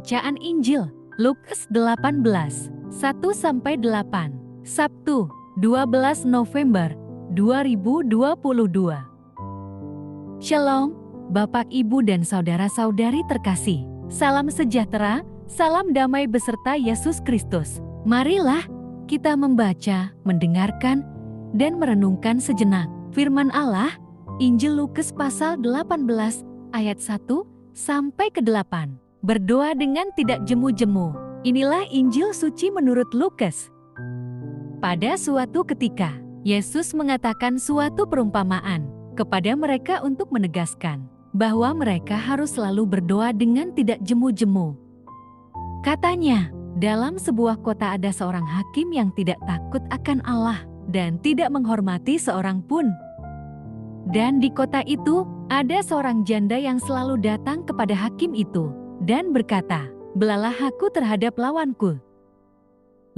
Bacaan Injil, Lukas 18, 1-8, Sabtu, 12 November 2022. Shalom, Bapak, Ibu, dan saudara-saudari terkasih. Salam sejahtera, salam damai beserta Yesus Kristus. Marilah kita membaca, mendengarkan, dan merenungkan sejenak firman Allah, Injil Lukas pasal 18 ayat 1-8. Berdoa dengan tidak jemu-jemu. Inilah Injil suci menurut Lukas. Pada suatu ketika, Yesus mengatakan suatu perumpamaan kepada mereka untuk menegaskan bahwa mereka harus selalu berdoa dengan tidak jemu-jemu. Katanya, dalam sebuah kota ada seorang hakim yang tidak takut akan Allah dan tidak menghormati seorang pun. Dan di kota itu, ada seorang janda yang selalu datang kepada hakim itu dan berkata, "Belalah aku terhadap lawanku."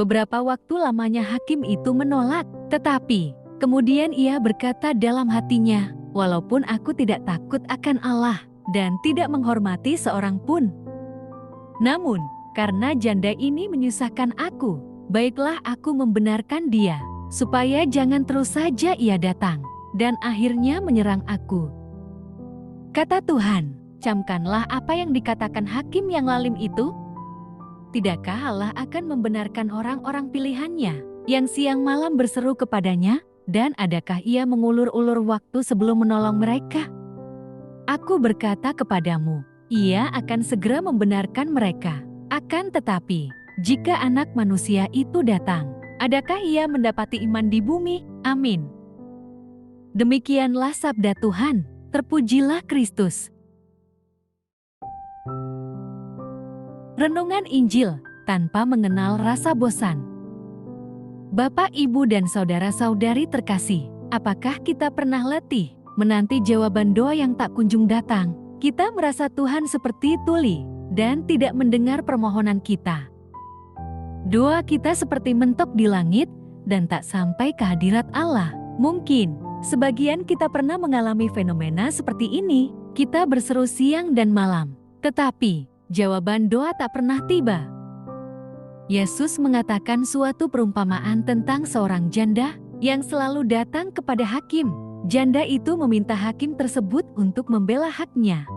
Beberapa waktu lamanya hakim itu menolak, tetapi kemudian ia berkata dalam hatinya, "Walaupun aku tidak takut akan Allah dan tidak menghormati seorang pun, namun karena janda ini menyusahkan aku, baiklah aku membenarkan dia, supaya jangan terus saja ia datang dan akhirnya menyerang aku." Kata Tuhan, "Camkanlah apa yang dikatakan hakim yang lalim itu. Tidakkah Allah akan membenarkan orang-orang pilihannya yang siang malam berseru kepadanya, dan adakah ia mengulur-ulur waktu sebelum menolong mereka? Aku berkata kepadamu, ia akan segera membenarkan mereka. Akan tetapi, jika Anak Manusia itu datang, adakah ia mendapati iman di bumi?" Amin. Demikianlah sabda Tuhan, terpujilah Kristus. Renungan Injil tanpa mengenal rasa bosan. Bapak, Ibu, dan saudara-saudari terkasih, apakah kita pernah letih menanti jawaban doa yang tak kunjung datang? Kita merasa Tuhan seperti tuli dan tidak mendengar permohonan kita. Doa kita seperti mentok di langit dan tak sampai ke hadirat Allah. Mungkin sebagian kita pernah mengalami fenomena seperti ini. Kita berseru siang dan malam, tetapi jawaban doa tak pernah tiba. Yesus mengatakan suatu perumpamaan tentang seorang janda yang selalu datang kepada hakim. Janda itu meminta hakim tersebut untuk membela haknya.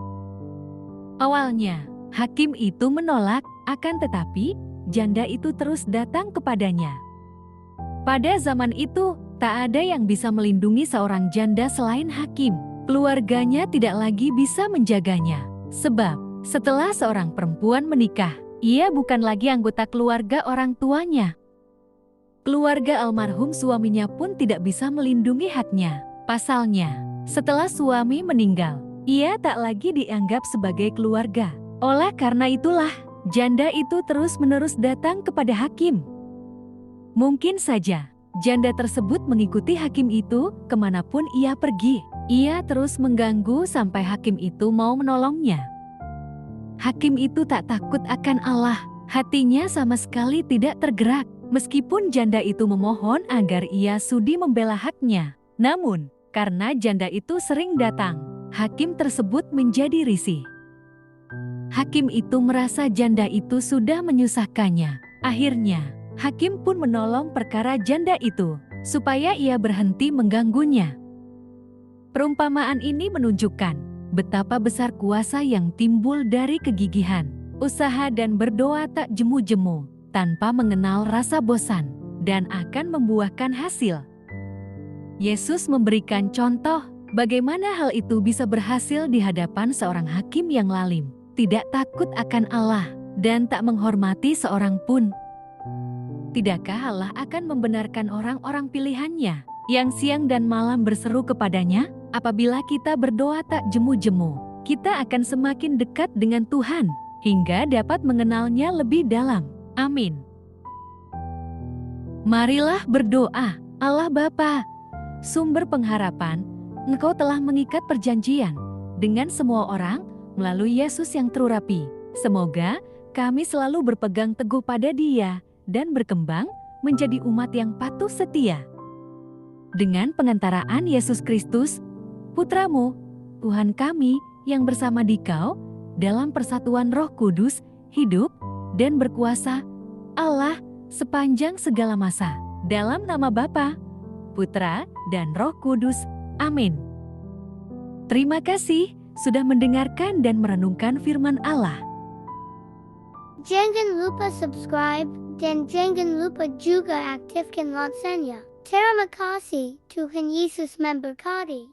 Awalnya, hakim itu menolak, akan tetapi janda itu terus datang kepadanya. Pada zaman itu, tak ada yang bisa melindungi seorang janda selain hakim. Keluarganya tidak lagi bisa menjaganya, sebab setelah seorang perempuan menikah, ia bukan lagi anggota keluarga orang tuanya. Keluarga almarhum suaminya pun tidak bisa melindungi haknya. Pasalnya, setelah suami meninggal, ia tak lagi dianggap sebagai keluarga. Oleh karena itulah, janda itu terus-menerus datang kepada hakim. Mungkin saja, janda tersebut mengikuti hakim itu kemanapun ia pergi. Ia terus mengganggu sampai hakim itu mau menolongnya. Hakim itu tak takut akan Allah, hatinya sama sekali tidak tergerak. Meskipun janda itu memohon agar ia sudi membela haknya. Namun, karena janda itu sering datang, hakim tersebut menjadi risih. Hakim itu merasa janda itu sudah menyusahkannya. Akhirnya, hakim pun menolong perkara janda itu, supaya ia berhenti mengganggunya. Perumpamaan ini menunjukkan betapa besar kuasa yang timbul dari kegigihan, usaha, dan berdoa tak jemu-jemu, tanpa mengenal rasa bosan, dan akan membuahkan hasil. Yesus memberikan contoh bagaimana hal itu bisa berhasil di hadapan seorang hakim yang lalim, tidak takut akan Allah, dan tak menghormati seorang pun. Tidakkah Allah akan membenarkan orang-orang pilihannya yang siang dan malam berseru kepadanya? Apabila kita berdoa tak jemu-jemu, kita akan semakin dekat dengan Tuhan, hingga dapat mengenalnya lebih dalam. Amin. Marilah berdoa. Allah Bapa, sumber pengharapan, Engkau telah mengikat perjanjian dengan semua orang melalui Yesus yang terurapi. Semoga kami selalu berpegang teguh pada Dia dan berkembang menjadi umat yang patuh setia. Dengan pengantaraan Yesus Kristus, Putra-Mu, Tuhan kami yang bersama Dikau, dalam persatuan Roh Kudus, hidup, dan berkuasa, Allah, sepanjang segala masa. Dalam nama Bapa, Putra, dan Roh Kudus. Amin. Terima kasih sudah mendengarkan dan merenungkan firman Allah. Jangan lupa subscribe dan jangan lupa juga aktifkan loncengnya. Terima kasih, Tuhan Yesus memberkati.